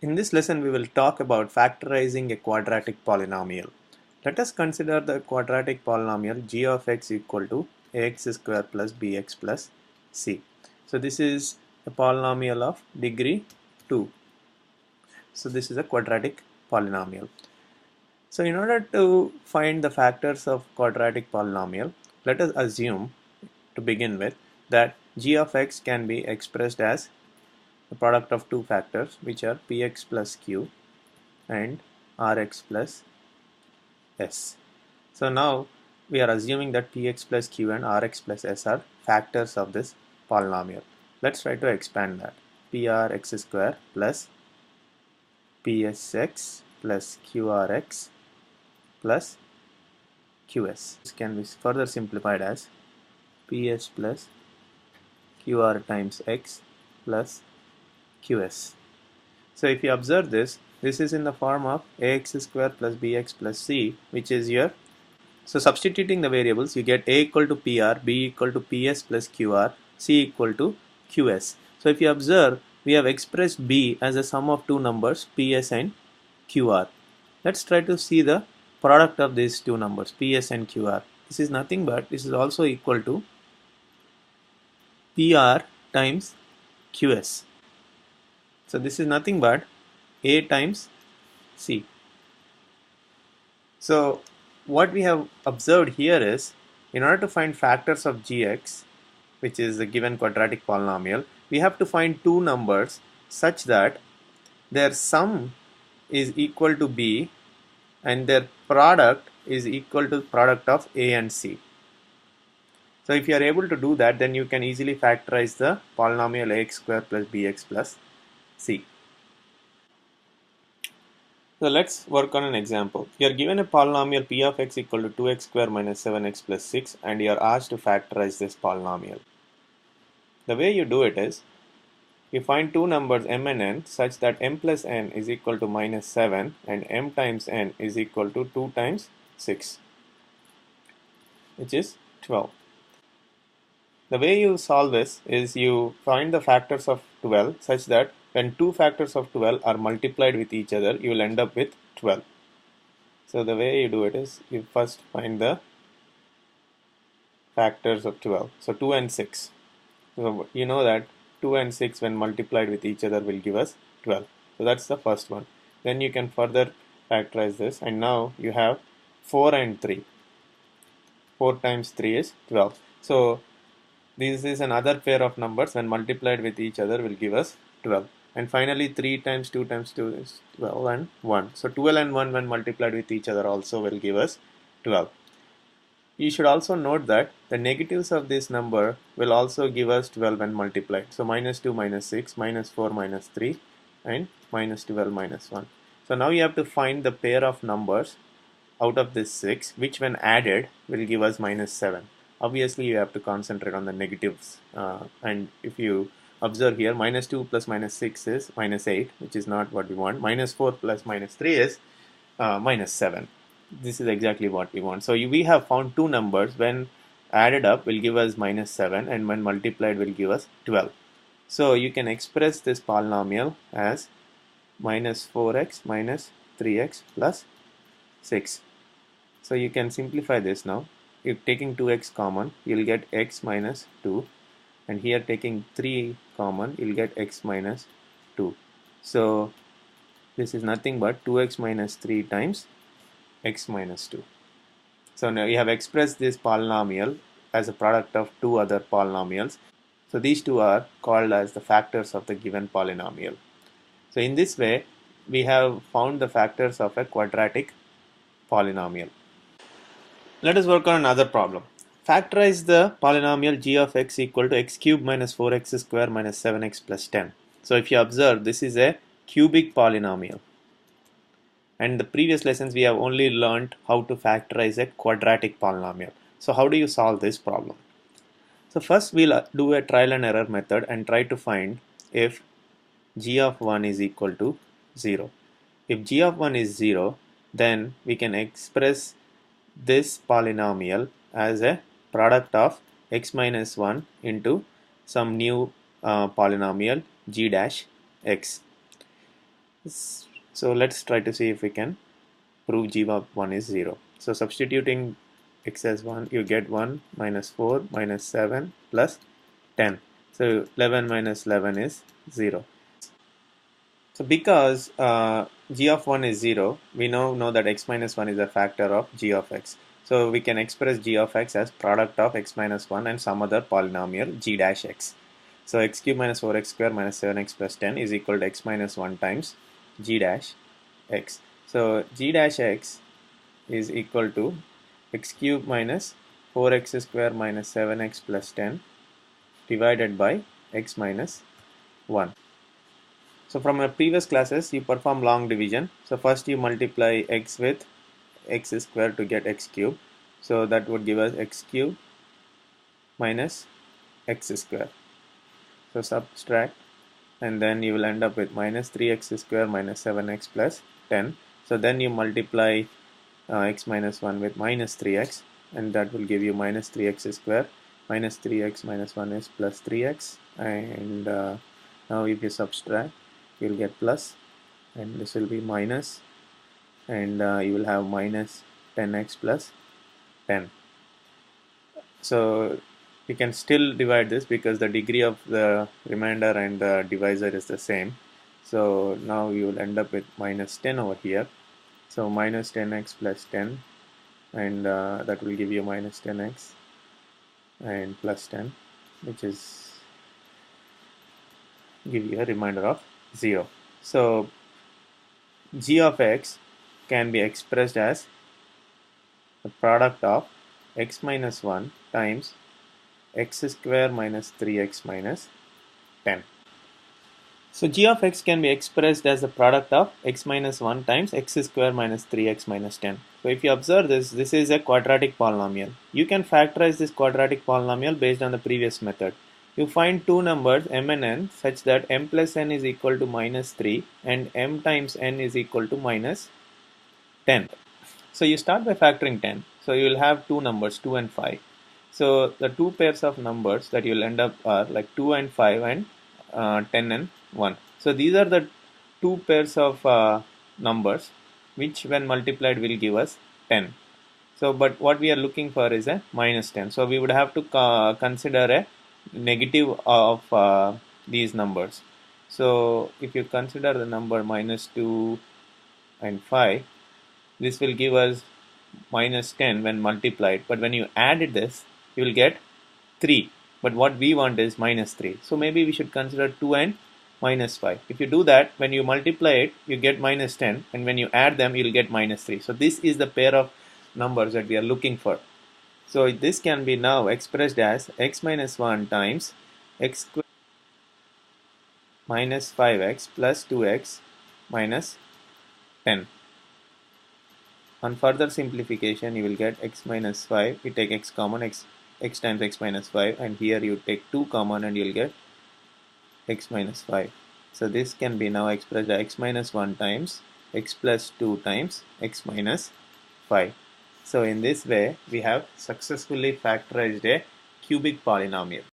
In this lesson, we will talk about factorizing a quadratic polynomial. Let us consider the quadratic polynomial g of x equal to ax square plus bx plus c. So this is a polynomial of degree 2. So this is a quadratic polynomial. So in order to find the factors of quadratic polynomial, let us assume to begin with that g of x can be expressed as the product of two factors, which are px plus q and rx plus s. So now we are assuming that px plus q and rx plus s are factors of this polynomial. Let's try to expand that. Prx square plus psx plus qrx plus qs. This can be further simplified as ps plus qr times x plus qs. So if you observe this, this is in the form of ax square plus bx plus c, which is here. So substituting the variables, you get a equal to pr, b equal to ps plus qr, c equal to qs. So if you observe, we have expressed b as a sum of two numbers, ps and qr. Let's try to see the product of these two numbers, ps and qr. This is nothing but this is also equal to pr times qs. So this is nothing but a times c. So what we have observed here is, in order to find factors of gx, which is a given quadratic polynomial, we have to find two numbers such that their sum is equal to b and their product is equal to product of a and c. So if you are able to do that, then you can easily factorize the polynomial ax square plus bx plus c. So let's work on an example. You are given a polynomial p of x equal to 2x square minus 7x plus 6 and you are asked to factorize this polynomial. The way you do it is, you find two numbers m and n such that m plus n is equal to minus 7 and m times n is equal to 2 times 6, which is 12. The way you solve this is you find the factors of 12 such that when two factors of 12 are multiplied with each other, you will end up with 12. So the way you do it is, you first find the factors of 12. So 2 and 6. So you know that 2 and 6 when multiplied with each other will give us 12. So that's the first one. Then you can further factorize this, and now you have 4 and 3. 4 times 3 is 12. So this is another pair of numbers when multiplied with each other will give us 12. And finally 3 times 2 times 2 is 12 and 1. So 12 and 1 when multiplied with each other also will give us 12. You should also note that the negatives of this number will also give us 12 when multiplied. So minus 2 minus 6, minus 4 minus 3 and minus 12 minus 1. So now you have to find the pair of numbers out of this 6 which when added will give us minus 7. Obviously you have to concentrate on the negatives, and if you observe here, minus 2 plus minus 6 is minus 8, which is not what we want. Minus 4 plus minus 3 is minus 7. This is exactly what we want. So we have found two numbers when added up will give us minus 7 and when multiplied will give us 12. So you can express this polynomial as minus 4x minus 3x plus 6. So you can simplify this now. If taking 2x common, you'll get x minus 2, and here taking 3 common, you'll get x minus 2. So this is nothing but 2x minus 3 times x minus 2. So now you have expressed this polynomial as a product of two other polynomials. So these two are called as the factors of the given polynomial. So in this way, we have found the factors of a quadratic polynomial. Let us work on another problem. Factorize the polynomial g of x equal to x cubed minus 4x square minus 7x plus 10. So if you observe, this is a cubic polynomial. And in the previous lessons we have only learned how to factorize a quadratic polynomial. So how do you solve this problem? So first we'll do a trial and error method and try to find if g of 1 is equal to 0. If g of 1 is 0, then we can express this polynomial as a product of x minus 1 into some new polynomial g dash x. So let's try to see if we can prove g of 1 is 0. So substituting x as 1, you get 1 minus 4 minus 7 plus 10. So 11 minus 11 is 0. So because g of 1 is 0, we now know that x minus 1 is a factor of g of x. So we can express g of x as product of x minus 1 and some other polynomial g dash x. So x cube minus 4x square minus 7x plus 10 is equal to x minus 1 times g dash x. So g dash x is equal to x cube minus 4x square minus 7x plus 10 divided by x minus 1. So from our previous classes, you perform long division. So first you multiply x with x square to get x cube. So that would give us x cube minus x square. So subtract, and then you will end up with minus 3x square minus 7x plus 10. So then you multiply x minus 1 with minus 3x, and that will give you minus 3x square. Minus 3x minus 1 is plus 3x, and now if you subtract, you will get plus, and this will be minus, and you will have minus 10x plus 10. So you can still divide this because the degree of the remainder and the divisor is the same. So now you will end up with minus 10 over here. So minus 10x plus 10, and that will give you minus 10x and plus 10, which is give you a remainder of 0. So g of x can be expressed as the product of x minus 1 times x square minus 3x minus 10. So g of x can be expressed as the product of x minus 1 times x square minus 3x minus 10. So if you observe this, this is a quadratic polynomial. You can factorize this quadratic polynomial based on the previous method. You find two numbers m and n such that m plus n is equal to minus 3 and m times n is equal to minus 10. So you start by factoring 10. So you will have two numbers 2 and 5. So the two pairs of numbers that you will end up are like 2 and 5 and 10 and 1. So these are the two pairs of numbers which when multiplied will give us 10. So but what we are looking for is a minus 10. So we would have to consider a negative of these numbers. So if you consider the number minus 2 and 5, this will give us minus 10 when multiplied, but when you add this, you will get 3. But what we want is minus 3. So maybe we should consider 2 and minus 5. If you do that, when you multiply it, you get minus 10, and when you add them, you will get minus 3. So this is the pair of numbers that we are looking for. So this can be now expressed as x minus 1 times x squared minus 5x plus 2x minus 10. On further simplification, you will get x minus 5. You take x common, x times x minus 5, and here you take 2 common and you will get x minus 5. So this can be now expressed as x minus 1 times x plus 2 times x minus 5. So in this way, we have successfully factorized a cubic polynomial.